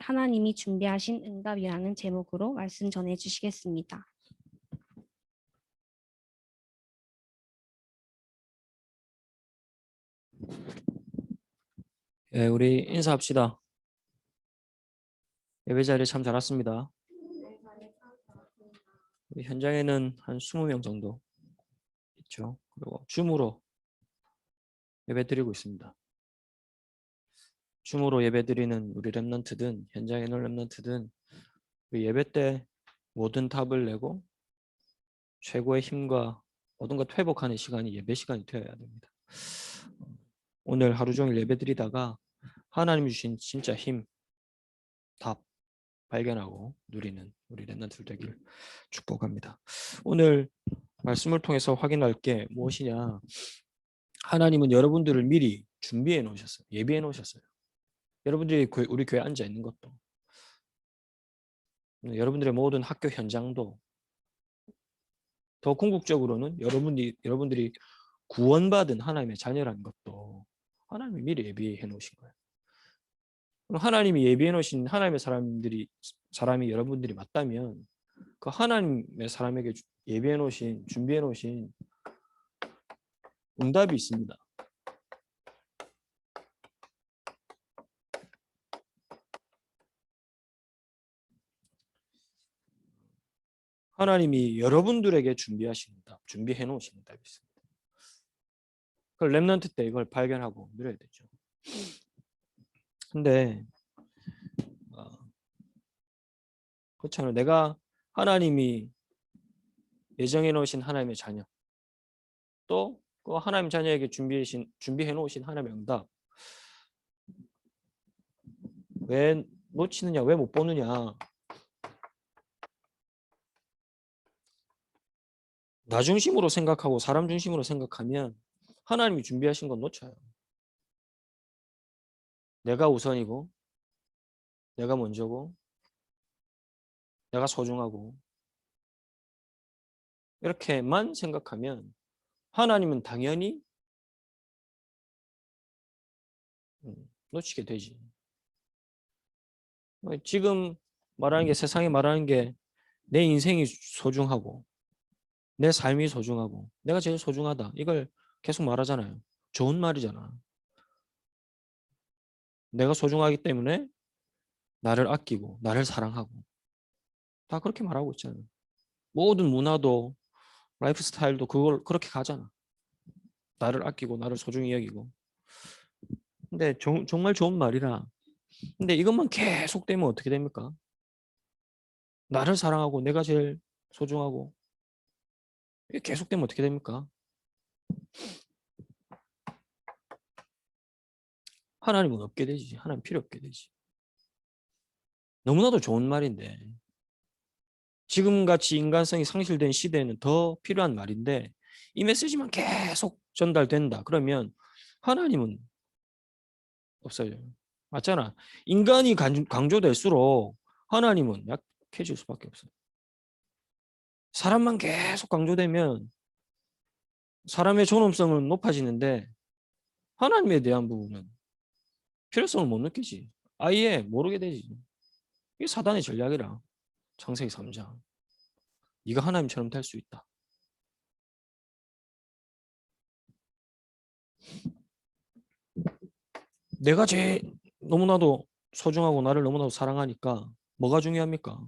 하나님이 준비하신 응답이라는 제목으로 말씀 전해 주시겠습니다. 예, 우리 인사합시다. 예배 자리에 참 잘 왔습니다. 우리 현장에는 한 20명 정도 있죠. 그리고 줌으로 예배 드리고 있습니다. 줌으로 예배 드리는 우리 렘넌트든 현장에 있는 렘넌트든 우리 예배 때 모든 답을 내고 최고의 힘과 모든 것 회복하는 시간이 예배 시간이 되어야 됩니다. 오늘 하루 종일 예배 드리다가 하나님이 주신 진짜 힘, 답 발견하고 누리는 우리 렘넌트들 되길 축복합니다. 오늘 말씀을 통해서 확인할 게 무엇이냐? 하나님은 여러분들을 미리 준비해 놓으셨어요. 예비해 놓으셨어요. 여러분들이 우리 교회에 앉아 있는 것도, 여러분들의 모든 학교 현장도, 더 궁극적으로는 여러분들이 구원받은 하나님의 자녀라는 것도 하나님이 미리 예비해 놓으신 거예요. 하나님이 예비해 놓으신 하나님의 사람이 여러분들이 맞다면 그 하나님의 사람에게 예비해 놓으신, 준비해 놓으신 응답이 있습니다. 하나님이 여러분들에게 준비하신 응답, 준비해 놓으신 응답이 있습니다. 그걸 렘넌트 때 이걸 발견하고 누려야 되죠. 근데 그렇잖아요. 내가 하나님이 예정해 놓으신 하나님의 자녀, 또 그 하나님 자녀에게 준비해 놓으신 하나님의 응답, 왜 놓치느냐, 왜 못 보느냐? 나 중심으로 생각하고 사람 중심으로 생각하면 하나님이 준비하신 건 놓쳐요. 내가 우선이고, 내가 먼저고, 내가 소중하고, 이렇게만 생각하면 하나님은 당연히 놓치게 되지. 지금 말하는 게, 세상에 말하는 게 내 인생이 소중하고 내 삶이 소중하고 내가 제일 소중하다, 이걸 계속 말하잖아요. 좋은 말이잖아. 내가 소중하기 때문에 나를 아끼고 나를 사랑하고, 다 그렇게 말하고 있잖아요. 모든 문화도 라이프 스타일도 그걸 그렇게 가잖아. 나를 아끼고 나를 소중히 여기고. 근데 정말 좋은 말이라. 근데 이것만 계속되면 어떻게 됩니까? 나를 사랑하고 내가 제일 소중하고, 이게 계속되면 어떻게 됩니까? 하나님은 없게 되지. 하나님 필요 없게 되지. 너무나도 좋은 말인데, 지금같이 인간성이 상실된 시대에는 더 필요한 말인데, 이 메시지만 계속 전달된다 그러면 하나님은 없어져요. 맞잖아. 인간이 강조될수록 하나님은 약해질 수밖에 없어요. 사람만 계속 강조되면 사람의 존엄성은 높아지는데 하나님에 대한 부분은 필요성을 못 느끼지. 아예 모르게 되지. 이게 사단의 전략이라. 창세기 3장. 네가 하나님처럼 될 수 있다. 내가 제일 너무나도 소중하고 나를 너무나도 사랑하니까 뭐가 중요합니까?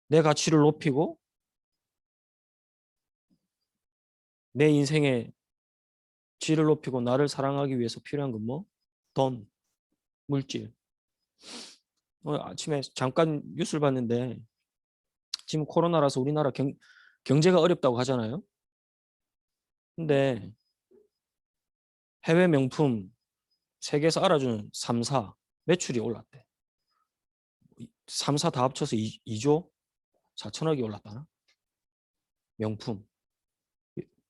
내 가치를 높이고 내 인생의 질을 높이고 나를 사랑하기 위해서 필요한 건 뭐? 돈, 물질. 오늘 아침에 잠깐 뉴스를 봤는데 지금 코로나라서 우리나라 경제가 어렵다고 하잖아요. 근데 해외 명품 세계에서 알아주는 3사 매출이 올랐대. 3사 다 합쳐서 2조 4천억이 올랐다나? 명품.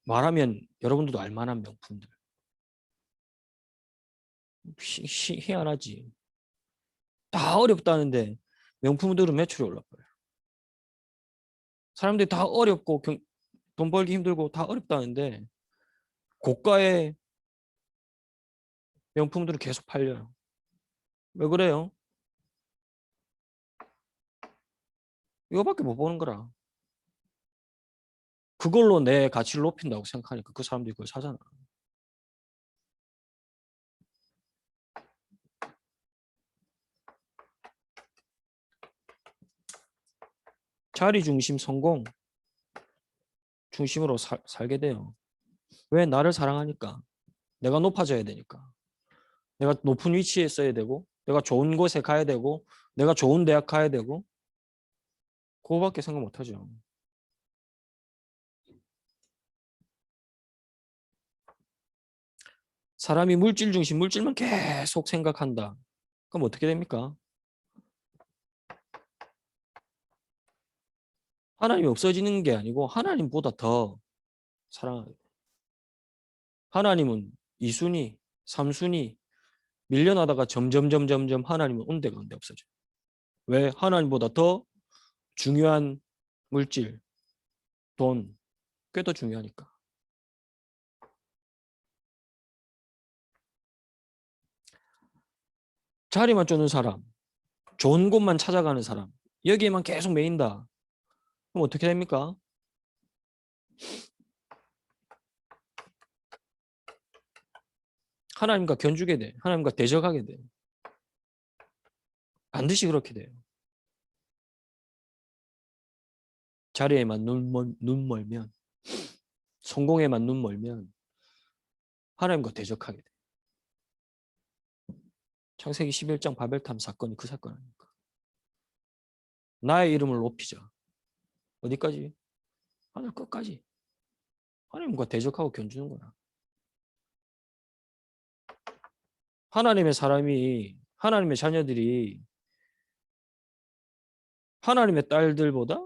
말하면 여러분들도 알만한 명품들. 희한하지. 다 어렵다는데 명품들은 매출이 올라버려요. 사람들이 다 어렵고 돈 벌기 힘들고 다 어렵다는데 고가의 명품들은 계속 팔려요. 왜 그래요? 이거밖에 못 보는 거라. 그걸로 내 가치를 높인다고 생각하니까 그 사람들이 그걸 사잖아. 자리 중심 성공 중심으로 살게 돼요. 왜? 나를 사랑하니까. 내가 높아져야 되니까. 내가 높은 위치에 있어야 되고, 내가 좋은 곳에 가야 되고, 내가 좋은 대학 가야 되고, 그거밖에 생각 못 하죠. 사람이 물질 중심, 물질만 계속 생각한다. 그럼 어떻게 됩니까? 하나님이 없어지는 게 아니고 하나님보다 더 사랑하게. 하나님은 2순위, 3순위 밀려나다가 점점 하나님은 온데간데 없어져요. 왜? 하나님보다 더 중요한 물질, 돈, 꽤 더 중요하니까. 자리만 쫓는 사람, 좋은 곳만 찾아가는 사람, 여기에만 계속 매인다. 그럼 어떻게 됩니까? 하나님과 견주게 돼. 하나님과 대적하게 돼. 반드시 그렇게 돼요. 자리에만 눈 멀면, 성공에만 눈 멀면 하나님과 대적하게 돼. 창세기 11장 바벨탑 사건이 그 사건 아닙니까? 나의 이름을 높이자. 어디까지? 하늘 끝까지. 하나님과 대적하고 견주는 거야. 하나님의 사람이, 하나님의 자녀들이 하나님의 딸들보다,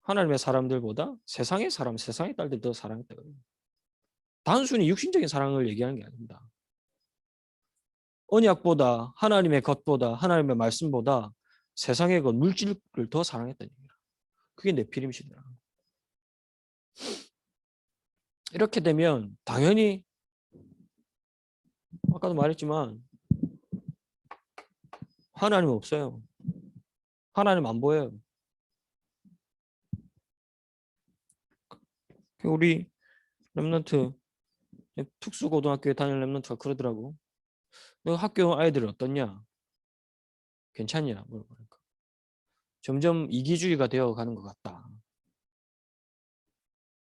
하나님의 사람들보다 세상의 사람, 세상의 딸들 더 사랑했다. 단순히 육신적인 사랑을 얘기하는 게 아닙니다. 언약보다, 하나님의 것보다, 하나님의 말씀보다 세상의 것, 물질을 더 사랑했다는 얘기야. 그게 네피림이시더라. 이렇게 되면 당연히 아까도 말했지만 하나님 없어요. 하나님 안 보여요. 우리 렘넌트 특수고등학교에 다니는 렘넌트가 그러더라고. 너 학교 아이들은 어떻냐? 괜찮냐? 물어보니까. 점점 이기주의가 되어가는 것 같다.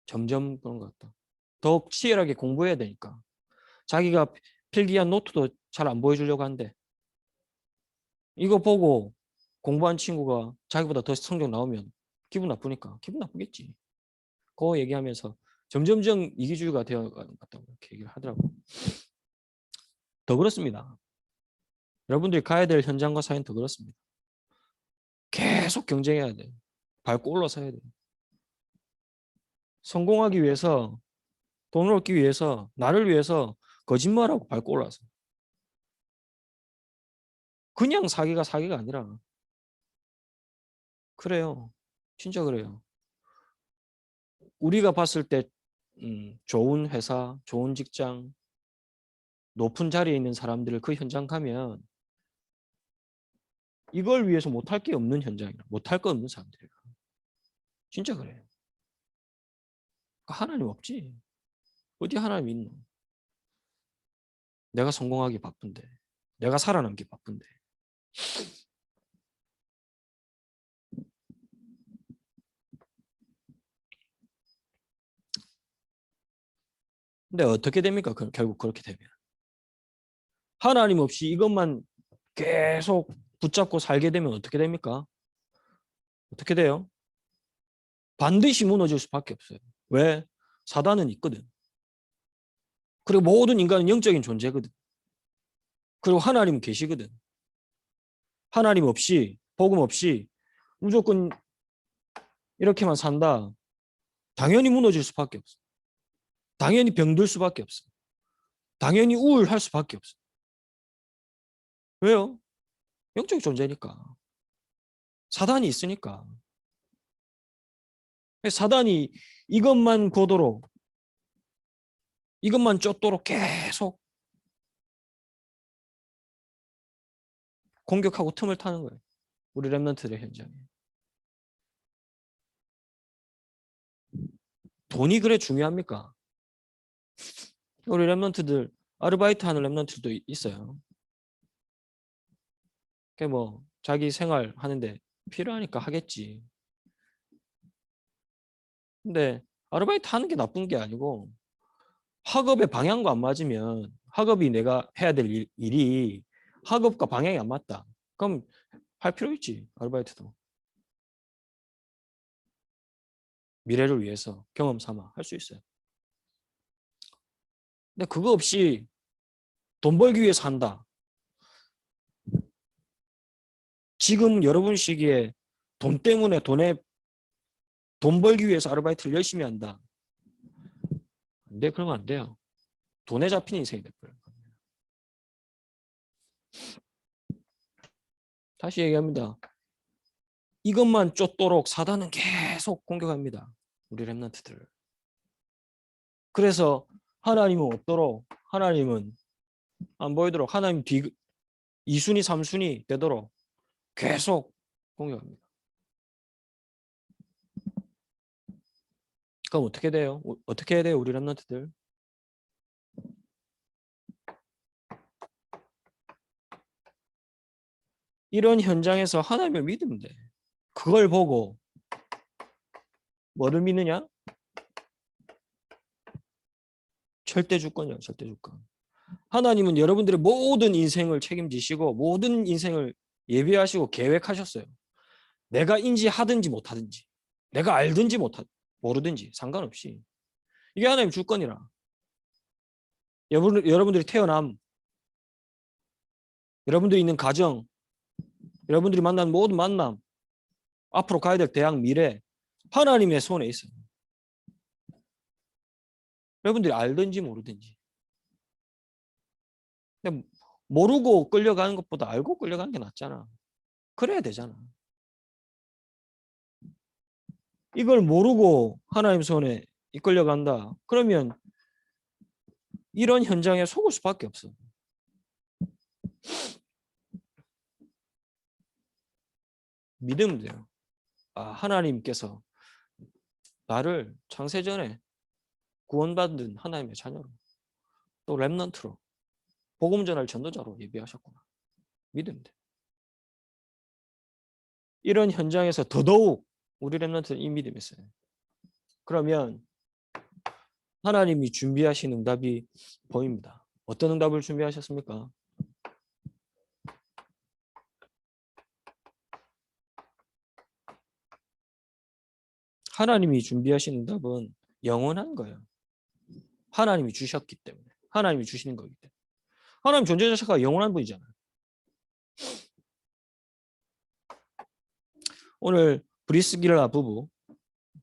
점점 그런 것 같다. 더욱 치열하게 공부해야 되니까. 자기가 필기한 노트도 잘 안 보여주려고 한대. 이거 보고 공부한 친구가 자기보다 더 성적 나오면 기분 나쁘니까. 기분 나쁘겠지. 그거 얘기하면서 점점점 이기주의가 되어가는 것 같다고 이렇게 얘기를 하더라고. 더 그렇습니다. 여러분들이 가야 될 현장과 사회는 더 그렇습니다. 계속 경쟁해야 돼. 밟고 올라서야 돼. 성공하기 위해서, 돈을 얻기 위해서, 나를 위해서 거짓말하고 밟고 올라서. 그냥 사기가 아니라. 그래요. 진짜 그래요. 우리가 봤을 때 좋은 회사, 좋은 직장, 높은 자리에 있는 사람들을 그 현장 가면 이걸 위해서 못할 게 없는 현장이라. 못할 거 없는 사람들이라. 진짜 그래요. 하나님 없지. 어디 하나님 있노? 내가 성공하기 바쁜데. 내가 살아남기 바쁜데. 근데 어떻게 됩니까? 결국 그렇게 되면. 하나님 없이 이것만 계속 붙잡고 살게 되면 어떻게 됩니까? 어떻게 돼요? 반드시 무너질 수밖에 없어요. 왜? 사단은 있거든. 그리고 모든 인간은 영적인 존재거든. 그리고 하나님은 계시거든. 하나님 없이, 복음 없이 무조건 이렇게만 산다. 당연히 무너질 수밖에 없어. 당연히 병들 수밖에 없어. 당연히 우울할 수밖에 없어. 왜요? 영적 존재니까. 사단이 있으니까. 사단이 이것만 고도로, 이것만 쫓도록 계속 공격하고 틈을 타는 거예요. 우리 렘넌트들 현장에. 돈이 그래 중요합니까? 우리 렘넌트들 아르바이트 하는 렘넌트들도 있어요. 그게 뭐 자기 생활 하는데 필요하니까 하겠지. 근데 아르바이트 하는 게 나쁜 게 아니고 학업의 방향과 안 맞으면 학업이 내가 해야 될 일이 학업과 방향이 안 맞다. 그럼 할 필요 있지. 아르바이트도. 미래를 위해서 경험 삼아 할 수 있어요. 근데 그거 없이 돈 벌기 위해서 한다. 지금 여러분 시기에 돈 때문에 돈 벌기 위해서 아르바이트를 열심히 한다. 근데 그러면 안 돼요. 돈에 잡힌 인생이 돼버려요. 다시 얘기합니다. 이것만 쫓도록 사단은 계속 공격합니다. 우리 렘넌트들을. 그래서 하나님은 없도록, 하나님은 안 보이도록, 하나님 2순위, 3순위 되도록 계속 공격합니다. 그럼 어떻게 돼요? 어떻게 해야 돼요, 우리 렘넌트들? 이런 현장에서 하나님을 믿으면 돼. 그걸 보고 뭐를 믿느냐? 절대 주권이야, 절대 주권. 하나님은 여러분들의 모든 인생을 책임지시고 모든 인생을 예비하시고 계획하셨어요. 내가 인지하든지 못하든지, 내가 알든지 모르든지 상관없이 이게 하나님 주권이라. 여러분들이 태어남, 여러분들이 있는 가정, 여러분들이 만난 모든 만남, 앞으로 가야 될 대학 미래 하나님의 손에 있어요. 여러분들이 알든지 모르든지. 근데 모르고 끌려가는 것보다 알고 끌려가는 게 낫잖아. 그래야 되잖아. 이걸 모르고 하나님 손에 이끌려간다. 그러면 이런 현장에 속을 수밖에 없어. 믿으면 돼요. 아, 하나님께서 나를 창세전에 구원받은 하나님의 자녀로 또 렘넌트로 복음 전할 전도자로 예비하셨구나. 믿으면 돼. 이런 현장에서 더더욱 우리 렘넌트는 이 믿음이 있어요. 그러면 하나님이 준비하신 응답이 보입니다. 어떤 응답을 준비하셨습니까? 하나님이 준비하신 응답은 영원한 거예요. 하나님이 주셨기 때문에. 하나님이 주시는 거기 때문에. 하나님 존재 자체가 영원한 분이잖아요. 오늘 브리스길라 부부,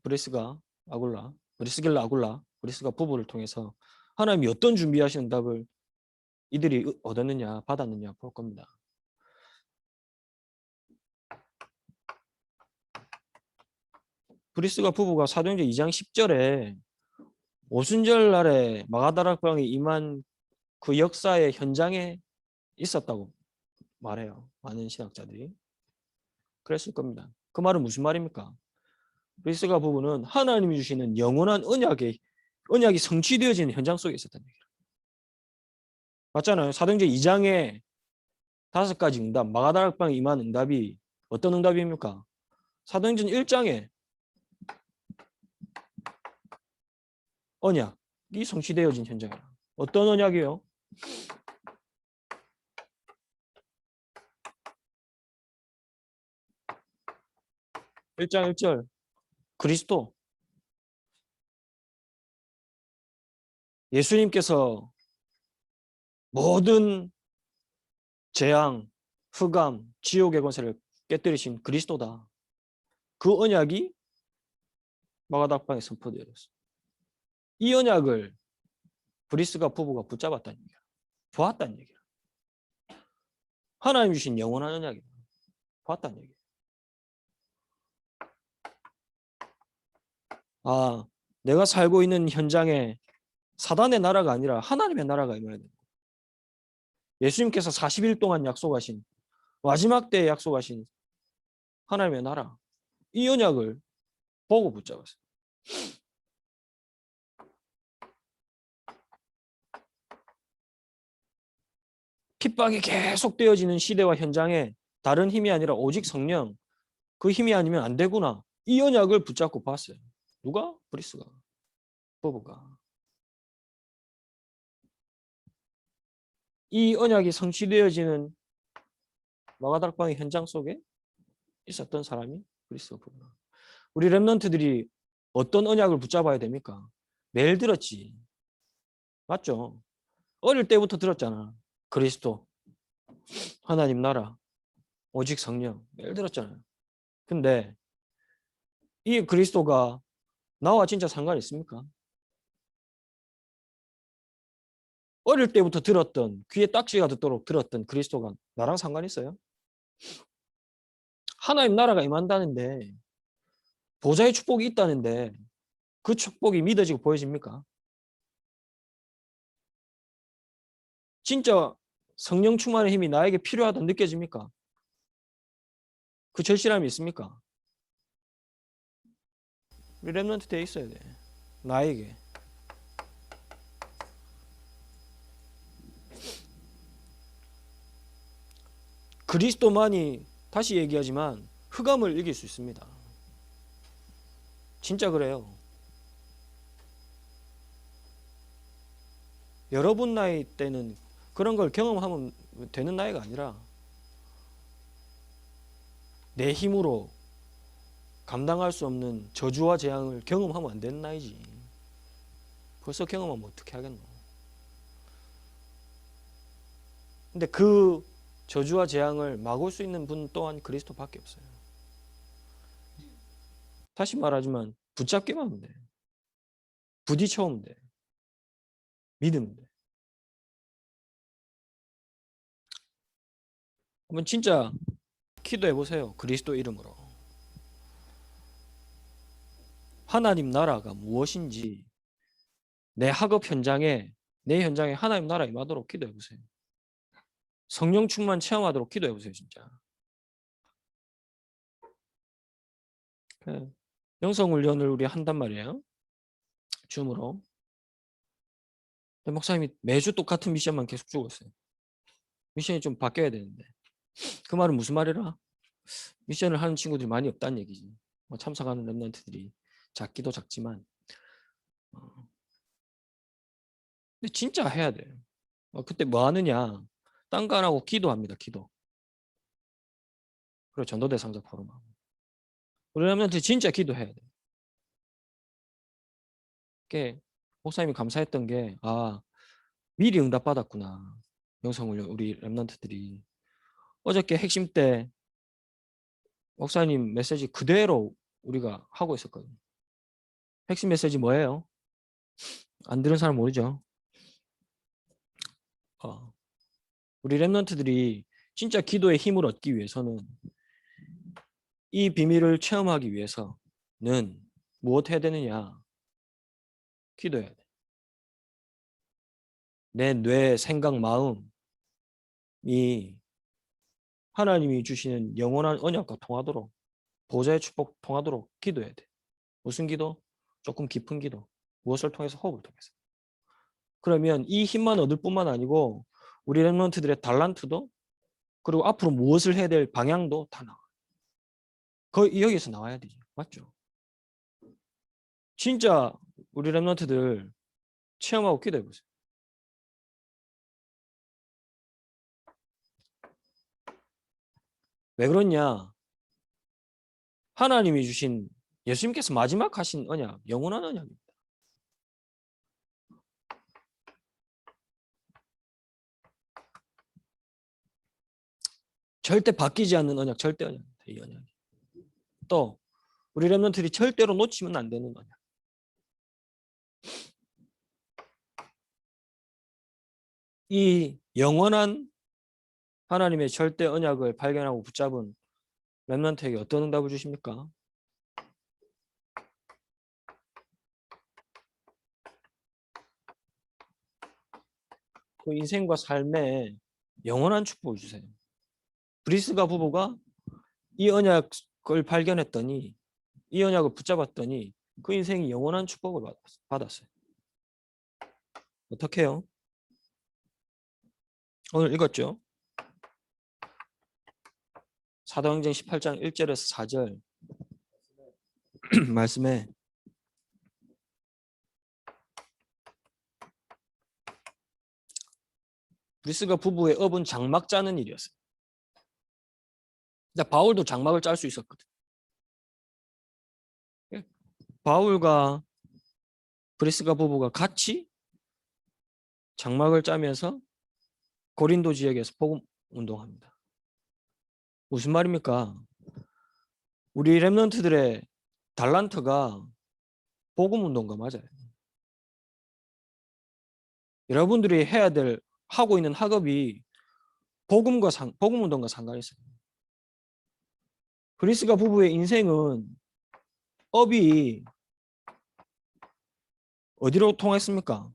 브리스가 부부를 통해서 하나님이 어떤 준비하신 응답을 이들이 얻었느냐, 받았느냐 볼 겁니다. 브리스가 부부가 사도행전 2장 10절에 오순절 날에 마가다락방에 임한 그 역사의 현장에 있었다고 말해요. 많은 신학자들이. 그랬을 겁니다. 그 말은 무슨 말입니까? 브리스가 부부는 하나님이 주시는 영원한 언약이 성취되어지는 현장 속에 있었다는 얘기예요. 맞잖아요. 사도행전 2장에 5가지 응답, 마가다락방에 임한 응답이 어떤 응답입니까? 사도행전 1장에 언약이 성취되어진 현장이에요. 어떤 언약이요? (1장 1절) 그리스도 예수님께서 모든 재앙, 흑암, 지옥의 권세를 깨뜨리신 그리스도다. 그 언약이 마가다락방에 선포되었어요. 이 언약을 브리스가 부부가 붙잡았다는 얘기야. 보았다는 얘기야. 하나님 주신 영원한 언약이야. 보았다는 얘기야. 아, 내가 살고 있는 현장에 사단의 나라가 아니라 하나님의 나라가 임해야 된다. 예수님께서 40일 동안 약속하신 마지막 때에 약속하신 하나님의 나라, 이 언약을 보고 붙잡았어요. 핍박이 계속 되어지는 시대와 현장에 다른 힘이 아니라 오직 성령, 그 힘이 아니면 안 되구나. 이 언약을 붙잡고 봤어요. 누가? 브리스가, 버브가. 이 언약이 성취되어지는 마가다락방의 현장 속에 있었던 사람이 브리스 버브가. 우리 렘넌트들이 어떤 언약을 붙잡아야 됩니까? 매일 들었지. 맞죠? 어릴 때부터 들었잖아. 그리스도, 하나님 나라, 오직 성령. 매일 들었잖아요. 근데 이 그리스도가 나와 진짜 상관 있습니까? 어릴 때부터 들었던, 귀에 딱지가 듣도록 들었던 그리스도가 나랑 상관 있어요? 하나님 나라가 임한다는데, 보좌의 축복이 있다는데 그 축복이 믿어지고 보여집니까? 진짜 성령 충만의 힘이 나에게 필요하다 느껴집니까? 그 절실함이 있습니까? 우리 렘넌트 돼 있어야 돼. 나에게. 그리스도만이, 다시 얘기하지만, 흑암을 이길 수 있습니다. 진짜 그래요. 여러분 나이 때는 그런 걸 경험하면 되는 나이가 아니라 내 힘으로 감당할 수 없는 저주와 재앙을 경험하면 안 되는 나이지. 벌써 경험하면 어떻게 하겠노? 근데 그 저주와 재앙을 막을 수 있는 분 또한 그리스도밖에 없어요. 다시 말하지만 붙잡기만 하면 돼. 부딪혀오면 돼. 믿으면 돼. 한번 진짜 기도해 보세요. 그리스도 이름으로. 하나님 나라가 무엇인지 내 학업 현장에, 내 현장에 하나님 나라 임하도록 기도해 보세요. 성령 충만 체험하도록 기도해 보세요. 진짜. 영성 훈련을 우리 한단 말이에요. 줌으로. 목사님이 매주 똑같은 미션만 계속 주고 있어요. 미션이 좀 바뀌어야 되는데. 그 말은 무슨 말이라? 미션을 하는 친구들이 많이 없다는 얘기지. 참석하는 랩런트들이 작기도 작지만, 근데 진짜 해야 돼요. 그때 뭐 하느냐? 딴 거 안 하고 기도합니다. 기도. 그리고 전도대 상자 포럼하고. 우리 랩런트 진짜 기도해야 돼요. 그게 목사님이 감사했던 게, 미리 응답받았구나. 영성을 우리 랩런트들이. 어저께 핵심 때 목사님 메시지 그대로 우리가 하고 있었거든요. 핵심 메시지 뭐예요? 안 들은 사람 모르죠? 우리 랩런트들이 진짜 기도의 힘을 얻기 위해서는, 이 비밀을 체험하기 위해서는 무엇 해야 되느냐? 기도해야 돼. 내 뇌, 생각, 마음이 하나님이 주시는 영원한 언약과 통하도록, 보좌의 축복 통하도록 기도해야 돼. 무슨 기도? 조금 깊은 기도. 무엇을 통해서? 호흡을 통해서. 그러면 이 힘만 얻을 뿐만 아니고 우리 랩런트들의 달란트도, 그리고 앞으로 무엇을 해야 될 방향도 다 나와. 거의 여기서 나와야 되지. 맞죠? 진짜 우리 랩런트들 체험하고 기도해 보세요. 왜 그러냐? 하나님이 주신, 예수님께서 마지막 하신 언약, 영원한 언약입니다. 절대 바뀌지 않는 언약, 절대 언약입니다. 이 언약이. 또 우리 랩런트들이 절대로 놓치면 안 되는 언약. 이 영원한 하나님의 절대 언약을 발견하고 붙잡은 랩런트에게 어떤 응답을 주십니까? 그 인생과 삶에 영원한 축복을 주세요. 브리스가 부부가 이 언약을 발견했더니 이 언약을 붙잡았더니 그 인생이 영원한 축복을 받았어요. 어떻게 해요? 오늘 읽었죠? 사도행전 18장 1절에서 4절 말씀에 브리스가 부부의 업은 장막 짜는 일이었어요. 근데 바울도 장막을 짤 수 있었거든. 바울과 브리스가 부부가 같이 장막을 짜면서 고린도 지역에서 복음 운동합니다. 무슨 말입니까? 우리 렘넌트들의 달란트가 복음 운동가 맞아요. 여러분들이 해야 될 하고 있는 학업이 복음 운동과 상관이 있어요. 브리스가 부부의 인생은 업이 어디로 통했습니까?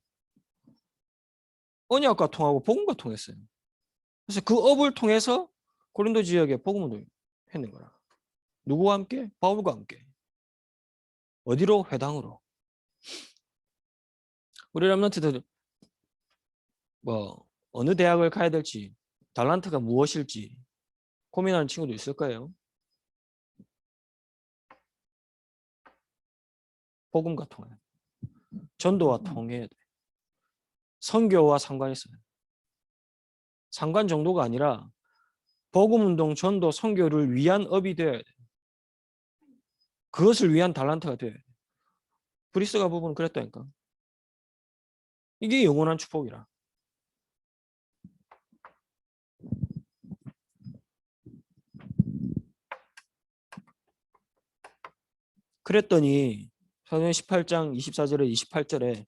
언약과 통하고 복음과 통했어요. 그래서 그 업을 통해서 고린도 지역에 복음 운동을 했는 거라. 누구와 함께? 바울과 함께. 어디로? 회당으로. 우리 렘넌트들 뭐 어느 대학을 가야 될지, 달란트가 무엇일지 고민하는 친구도 있을 거예요. 복음과 통해요. 전도와 통해야 돼. 선교와 상관이 있어요. 상관 정도가 아니라 복음 운동, 전도, 선교를 위한 업이 되어야 돼. 그것을 위한 달란트가 되어야 돼. 브리스가 부부는 그랬다니까. 이게 영원한 축복이라. 그랬더니 사도행 18장 24절에 28절에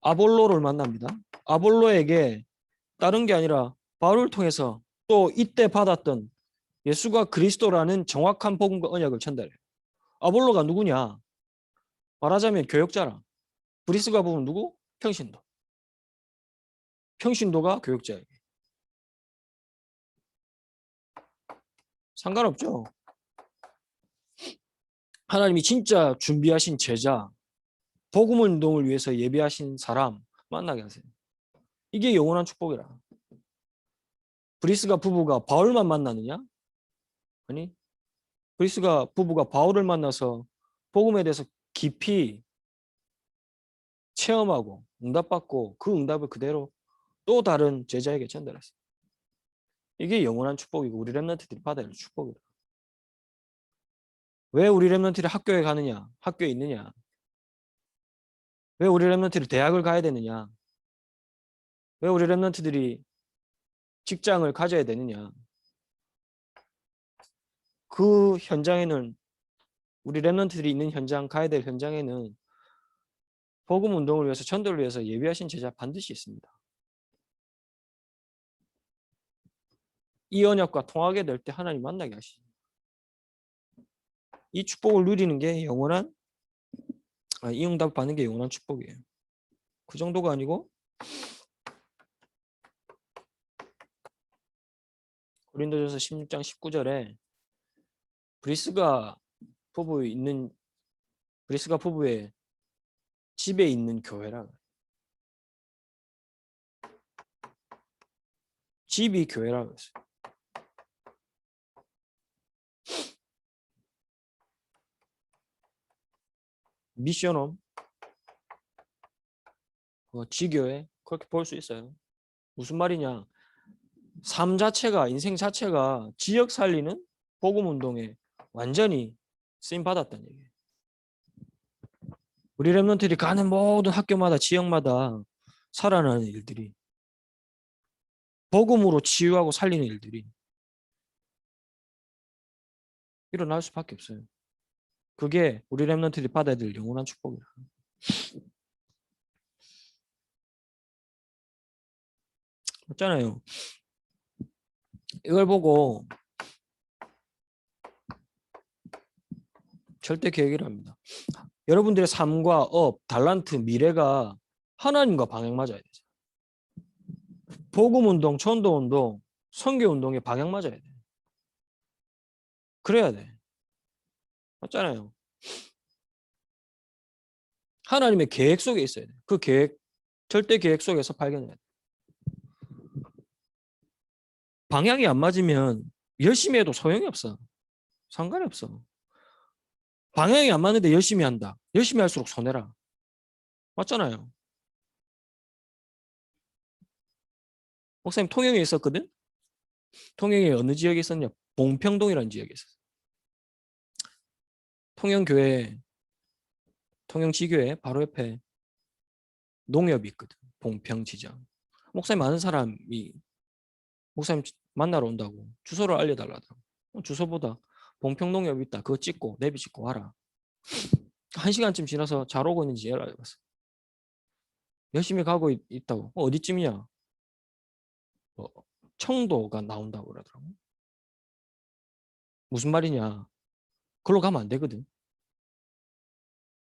아볼로를 만납니다. 아볼로에게 다른 게 아니라 바울을 통해서 또 이때 받았던 예수가 그리스도라는 정확한 복음과 언약을 전달해요. 아볼로가 누구냐? 말하자면 교역자라. 브리스가 보면 누구? 평신도. 평신도가 교역자예요. 상관없죠. 하나님이 진짜 준비하신 제자, 복음 운동을 위해서 예비하신 사람 만나게 하세요. 이게 영원한 축복이라. 브리스가 부부가 바울만 만나느냐? 아니, 브리스가 부부가 바울을 만나서 복음에 대해서 깊이 체험하고 응답받고 그 응답을 그대로 또 다른 제자에게 전달했어요. 이게 영원한 축복이고 우리 렘넌트들이 받아야 할 축복이다. 왜 우리 렘넌트들이 학교에 가느냐? 학교에 있느냐? 왜 우리 렘넌트들이 대학을 가야 되느냐? 왜 우리 렘넌트들이 직장을 가져야 되느냐? 그 현장에는 우리 렘넌트들이 있는 현장, 가야 될 현장에는 복음 운동을 위해서 전도를 위해서 예비하신 제자 반드시 있습니다. 이 언약과 통하게 될 때 하나님 만나게 하시죠. 이 축복을 누리는 게 영원한 이 응답 받는 게 영원한 축복이에요. 그 정도가 아니고 고린도전서 16장 19절에 브리스가 부부의 집에 있는 교회라. 집이 교회라고 했어요. 미션홈, 지교회 그렇게 볼 수 있어요. 무슨 말이냐? 삶 자체가 인생 자체가 지역 살리는 복음 운동에 완전히 쓰임 받았다는 얘기예요. 우리 렘넌트들이 가는 모든 학교마다 지역마다 살아나는 일들이 복음으로 치유하고 살리는 일들이 일어날 수밖에 없어요. 그게 우리 렘넌트들이 받아야 될 영원한 축복이라. 맞잖아요. 이걸 보고 절대 계획을 합니다. 여러분들의 삶과 업, 달란트, 미래가 하나님과 방향 맞아야 되죠. 복음 운동, 전도 운동, 선교 운동에 방향 맞아야 돼요. 그래야 돼. 맞잖아요. 하나님의 계획 속에 있어야 돼. 그 계획, 절대 계획 속에서 발견해야 돼. 방향이 안 맞으면 열심히 해도 소용이 없어. 상관이 없어. 방향이 안 맞는데 열심히 한다. 열심히 할수록 손해라. 맞잖아요. 목사님 통영에 있었거든? 통영에 어느 지역에 있었냐? 봉평동이라는 지역에 있었어. 통영교회, 통영지교회 바로 옆에 농협이 있거든. 봉평지점. 목사님 아는 사람이 목사님 만나러 온다고 주소를 알려달라더라고. 주소보다 봉평농협 있다. 그거 찍고 내비 찍고 와라. 1시간쯤 지나서 잘 오고 있는지 연락이 왔어. 열심히 가고 있다고. 어디쯤이냐? 청도가 나온다고 그러더라고. 무슨 말이냐? 그걸로 가면 안 되거든.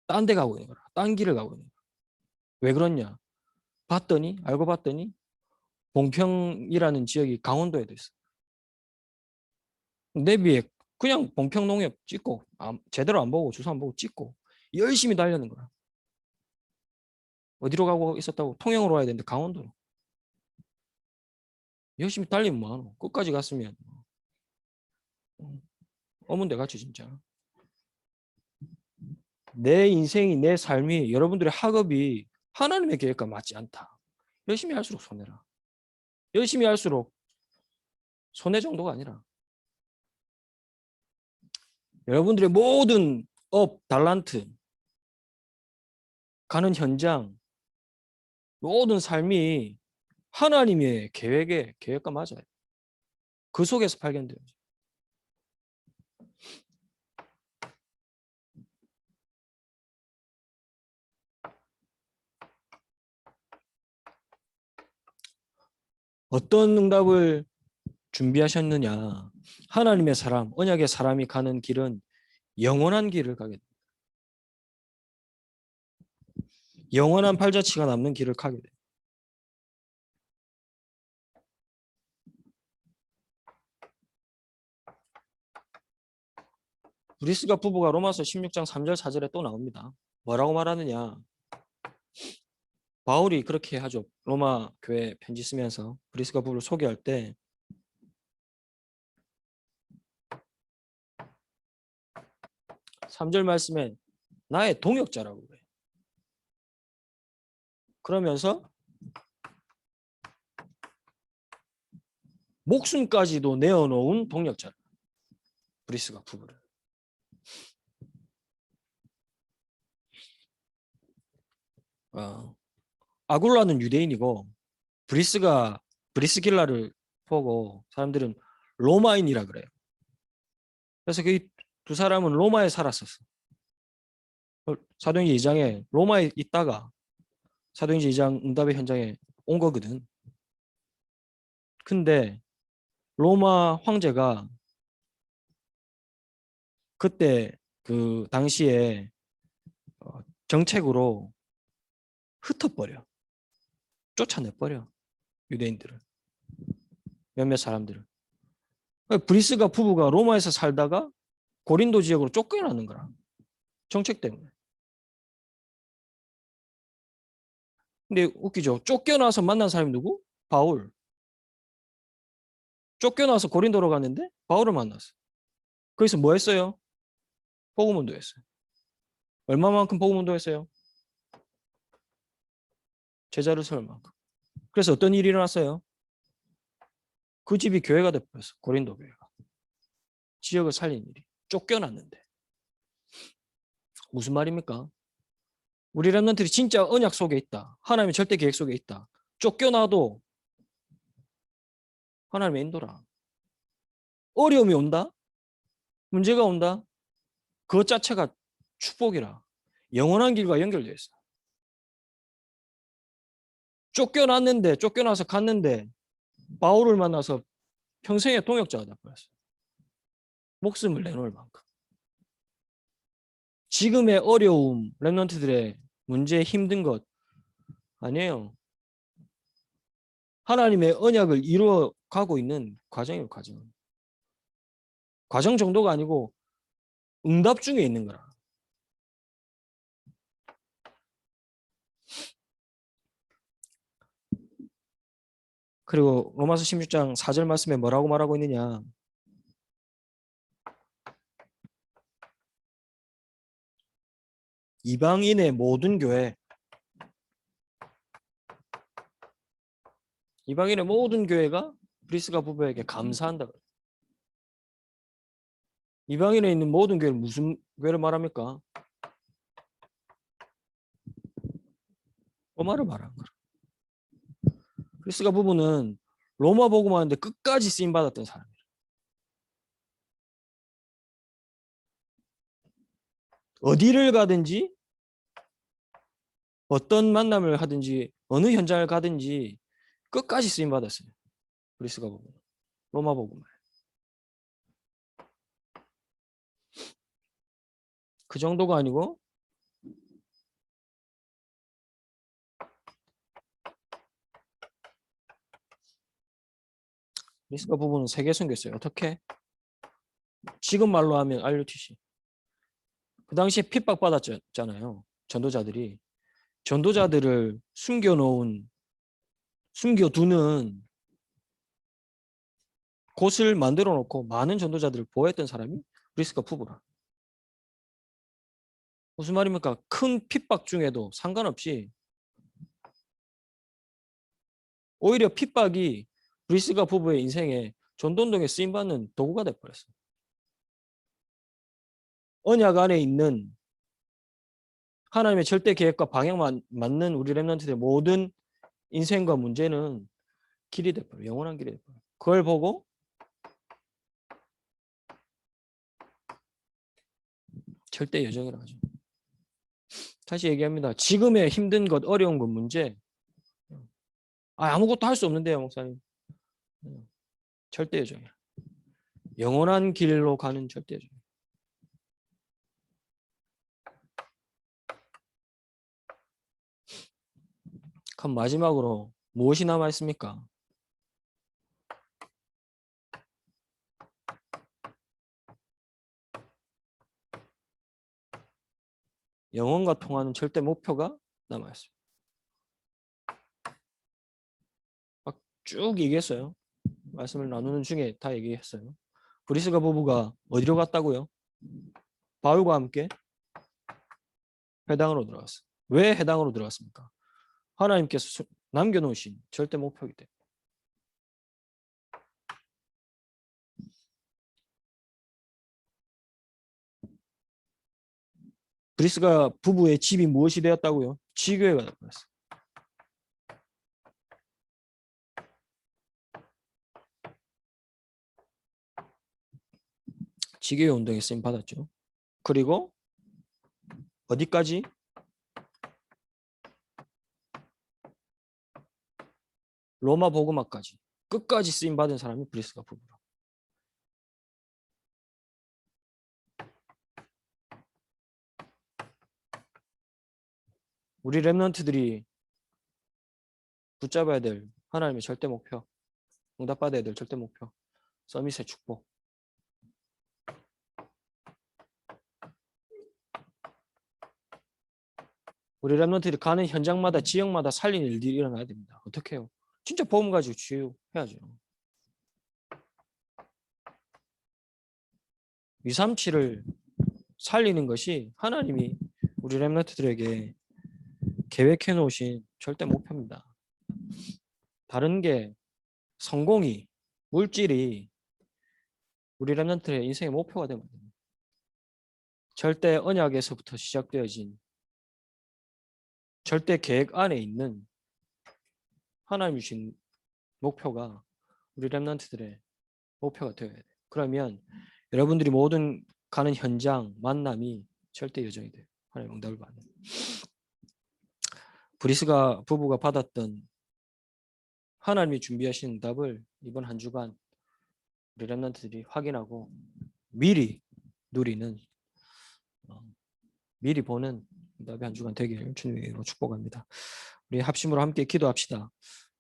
딴 데 가고 있는 거라. 딴 길을 가고 있는 거라. 왜 그러냐? 봤더니 알고 봤더니 봉평이라는 지역이 강원도에도 있어. 내비에 그냥 봉평농협 찍고 제대로 안 보고 주소 안 보고 찍고 열심히 달려는 거야. 어디로 가고 있었다고? 통영으로 와야 되는데 강원도로. 열심히 달리면 뭐하노? 끝까지 갔으면 어문대 같이 진짜. 내 인생이 내 삶이 여러분들의 학업이 하나님의 계획과 맞지 않다. 열심히 할수록 손해라. 열심히 할수록 손해 정도가 아니라 여러분들의 모든 달란트, 가는 현장, 모든 삶이 하나님의 계획과 맞아요. 그 속에서 발견돼요. 어떤 응답을 준비하셨느냐? 하나님의 사람, 언약의 사람이 가는 길은 영원한 길을 가게 됩니다. 영원한 발자취가 남는 길을 가게 돼요. 브리스가 부부가 로마서 16장 3절 4절에 또 나옵니다. 뭐라고 말하느냐? 바울이 그렇게 하죠. 로마 교회 편지 쓰면서 브리스가 부부를 소개할 때 3절 말씀에 나의 동역자라고 그래요. 그러면서 목숨까지도 내어놓은 동역자 브리스가 부부를. 아굴라는 유대인이고 브리스길라를 보고 사람들은 로마인이라 그래요. 그래서 그 두 사람은 로마에 살았었어. 사도행전 2장에 로마에 있다가 사도행전 2장 응답의 현장에 온 거거든. 근데 로마 황제가 그때 그 당시에 정책으로 흩어버려. 쫓아내버려. 유대인들을. 몇몇 사람들을. 브리스가 부부가 로마에서 살다가 고린도 지역으로 쫓겨나는 거라. 정책 때문에. 근데 웃기죠. 쫓겨나서 만난 사람이 누구? 바울. 쫓겨나서 고린도로 갔는데 바울을 만났어. 거기서 뭐 했어요? 복음 운동했어요. 얼마만큼 복음 운동했어요? 제자를 세울 만큼. 그래서 어떤 일이 일어났어요? 그 집이 교회가 돼버렸어. 고린도 교회가. 지역을 살린 일이. 쫓겨났는데. 무슨 말입니까? 우리 렘넌트들이 진짜 언약 속에 있다. 하나님의 절대 계획 속에 있다. 쫓겨나도 하나님의 인도라. 어려움이 온다? 문제가 온다? 그것 자체가 축복이라. 영원한 길과 연결되어 있어. 쫓겨나서 갔는데 바울을 만나서 평생의 동역자가 되어버렸어. 목숨을 내놓을 만큼. 지금의 어려움, 렘넌트들의 문제, 힘든 것 아니에요. 하나님의 언약을 이루어 가고 있는 과정이에요, 과정. 과정 정도가 아니고 응답 중에 있는 거라. 그리고 로마서 16장 4절 말씀에 뭐라고 말하고 있느냐? 이방인의 모든 교회, 이방인의 모든 교회가 브리스가 부부에게 감사한다. 이방인에 있는 모든 교회는 무슨 교회를 말합니까? 로마를 말하는 거라. 브리스가 부부는 로마 복음 하는데 끝까지 쓰임 받았던 사람이에요. 어디를 가든지 어떤 만남을 하든지 어느 현장을 가든지 끝까지 쓰임 받았어요. 브리스가 부부는 로마 복음을. 그 정도가 아니고 브리스가 부부는 세계 선교했어요. 어떻게? 지금 말로 하면 RUTC. 그 당시에 핍박받았잖아요. 전도자들이. 전도자들을 숨겨두는 곳을 만들어 놓고 많은 전도자들을 보호했던 사람이 브리스가 부부라. 무슨 말입니까? 큰 핍박 중에도 상관없이 오히려 핍박이 브리스가 부부의 인생에 전도운동에 쓰임받는 도구가 돼버렸어요. 언약 안에 있는 하나님의 절대 계획과 방향만 맞는 우리 렘넌트들의 모든 인생과 문제는 길이 돼버려요. 영원한 길이 돼버려요. 그걸 보고 절대 여정이라고 하죠. 다시 얘기합니다. 지금의 힘든 것, 어려운 것 문제 아무것도 할 수 없는데요, 목사님. 절대 여정이야. 영원한 길로 가는 절대 여정. 그럼 마지막으로 무엇이 남아 있습니까? 영혼과 통하는 절대 목표가 남아 있어요. 막 쭉 얘기했어요. 말씀을 나누는 중에 다 얘기했어요. 브리스가 부부가 어디로 갔다고요? 바울과 함께 회당으로 들어갔어요. 왜 회당으로 들어갔습니까? 하나님께서 남겨놓으신 절대 목표이기 때문에. 브리스가 부부의 집이 무엇이 되었다고요? 지교회가 되었어요. 지교회 운동에 쓰임 받았죠. 그리고 어디까지? 로마 복음화까지 끝까지 쓰임 받은 사람이 브리스가 부부라. 우리 렘넌트들이 붙잡아야 될 하나님의 절대 목표, 응답받아야 될 절대 목표, 서밋의 축복. 우리 렘넌트들이 가는 현장마다 지역마다 살리는 일들이 일어나야 됩니다. 어떻게 해요? 진짜 복음 가지고 치유해야죠. 237을 살리는 것이 하나님이 우리 렘넌트들에게 계획해 놓으신 절대 목표입니다. 다른 게 성공이, 물질이 우리 렘넌트의 인생의 목표가 되면 됩니다. 절대 언약에서부터 시작되어진 절대 계획 안에 있는 하나님 주신 목표가 우리 렘넌트들의 목표가 되어야 돼요. 그러면 여러분들이 모든 가는 현장, 만남이 절대 여정이 돼요. 하나님 응답을 받는. 브리스가 부부가 받았던 하나님이 준비하신 응답을 이번 한 주간 우리 렘넌트들이 확인하고 미리 누리는 미리 보는 응답의 한 주간 되기를 주님으로 축복합니다. 우리 합심으로 함께 기도합시다.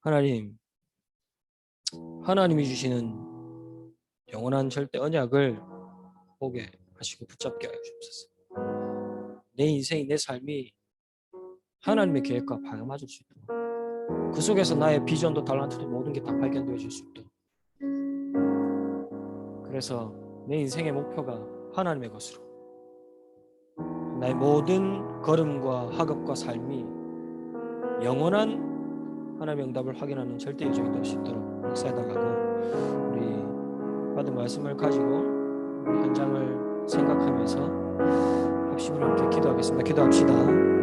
하나님이 주시는 영원한 절대 언약을 보게 하시고 붙잡게 하여 주옵소서. 내 인생이, 내 삶이 하나님의 계획과 발맞을 수 있도록, 그 속에서 나의 비전도 달란트도 모든 게 다 발견되어질 수 있도록, 그래서 내 인생의 목표가 하나님의 것으로, 나의 모든 걸음과 학업과 삶이 영원한 하나님의 응답을 확인하는 절대 여정이 될 수 있도록 역사해 달라고, 우리 받은 말씀을 가지고 우리 현장을 생각하면서 합심으로 함께 기도하겠습니다. 기도합시다.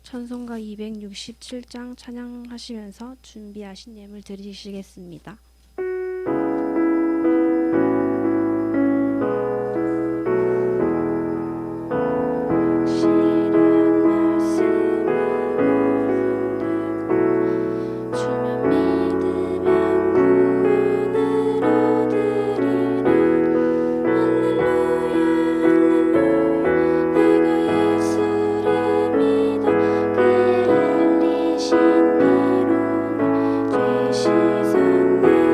찬송가 267장 찬양하시면서 준비하신 예물 드리시겠습니다. 시선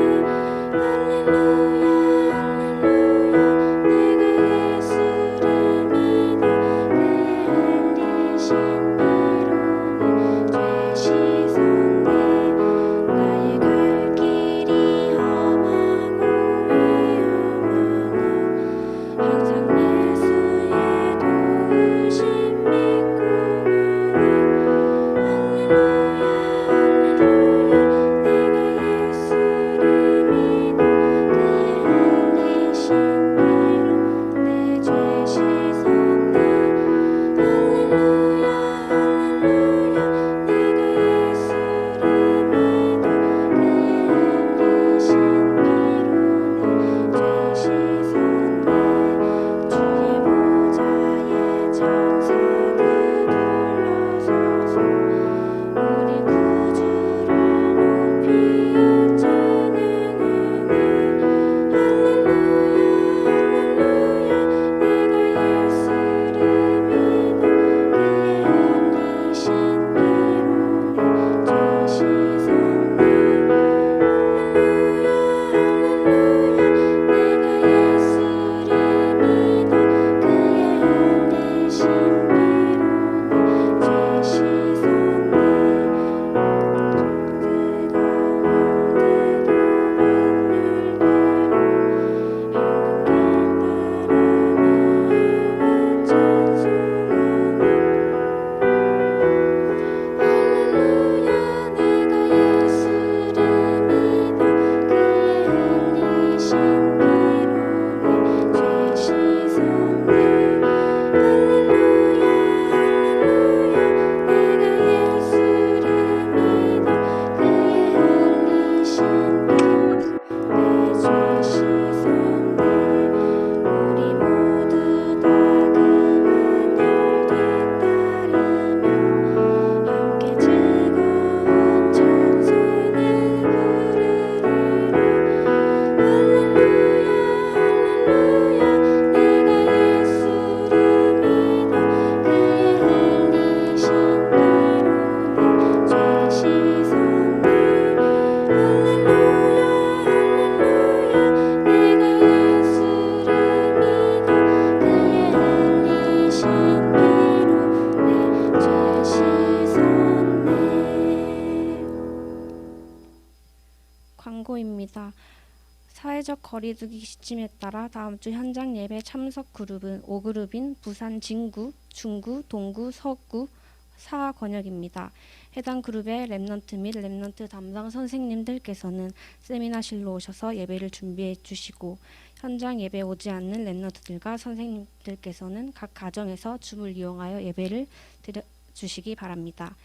거리두기 시점에 따라 다음 주 현장 예배 참석 그룹은 5그룹인 부산 진구, 중구, 동구, 서구, 사 권역입니다. 해당 그룹의 랩넌트 및 랩넌트 담당 선생님들께서는 세미나실로 오셔서 예배를 준비해 주시고 현장 예배 오지 않는 랩넌트들과 선생님들께서는 각 가정에서 줌을 이용하여 예배를 드려 주시기 바랍니다.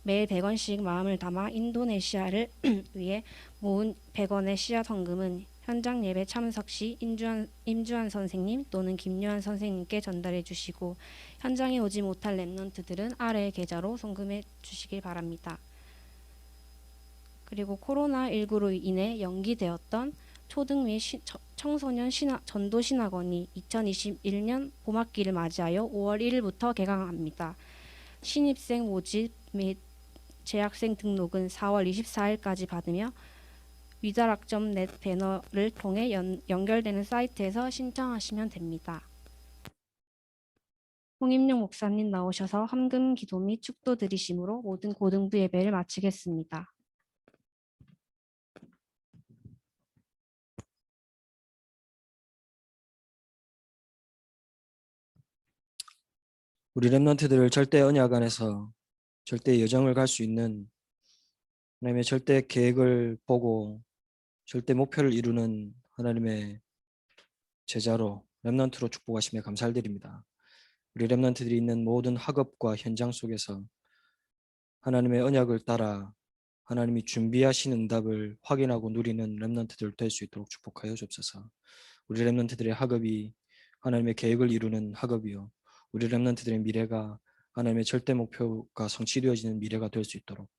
매일 100원씩 마음을 담아 인도네시아를 위해 모은 100원의 씨앗 헌금은 현장 예배 참석 시 임주환 선생님 또는 김요한 선생님께 전달해 주시고 현장에 오지 못할 랩넌트들은 아래의 계좌로 송금해 주시길 바랍니다. 그리고 코로나19로 인해 연기되었던 초등 및 청소년 전도 신학원이 2021년 봄학기를 맞이하여 5월 1일부터 개강합니다. 신입생 모집 및 재학생 등록은 4월 24일까지 받으며 위다락점.net 배너를 통해 연결되는 사이트에서 신청하시면 됩니다. 홍임용 목사님 나오셔서 헌금 기도 및 축도 드리심으로 모든 고등부 예배를 마치겠습니다. 우리 랩런트들을 절대 언약 안에서 절대 여정을 갈 수 있는 하나님의 절대 계획을 보고 절대 목표를 이루는 하나님의 제자로 랩런트로 축복하시며 감사드립니다. 우리 랩런트들이 있는 모든 학업과 현장 속에서 하나님의 언약을 따라 하나님이 준비하신 응답을 확인하고 누리는 랩런트들 될 수 있도록 축복하여 주옵소서. 우리 랩런트들의 학업이 하나님의 계획을 이루는 학업이요, 우리 랩런트들의 미래가 하나님의 절대 목표가 성취되어지는 미래가 될 수 있도록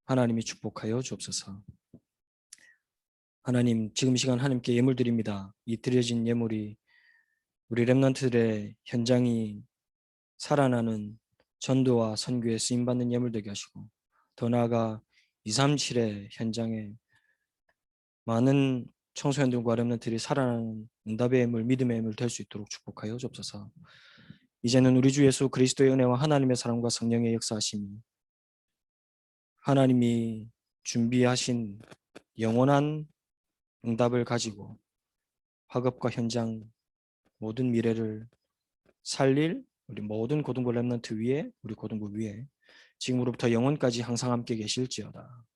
하나님이 축복하여 주옵소서. 하나님, 지금 이 시간 하나님께 예물 드립니다. 이 드려진 예물이 우리 랩런트들의 현장이 살아나는 전도와 선교에 쓰임받는 예물 되게 하시고, 더 나아가 237의 현장에 많은 청소년들과 렘넌트들이 살아나는 응답의 예물, 믿음의 예물 될 수 있도록 축복하여 주옵소서. 이제는 우리 주 예수 그리스도의 은혜와 하나님의 사랑과 성령의 역사하심이 하나님이 준비하신 영원한 응답을 가지고 학업과 현장 모든 미래를 살릴 우리 모든 고등부 렘넌트 위에, 우리 고등부 위에 지금으로부터 영원까지 항상 함께 계실지어다.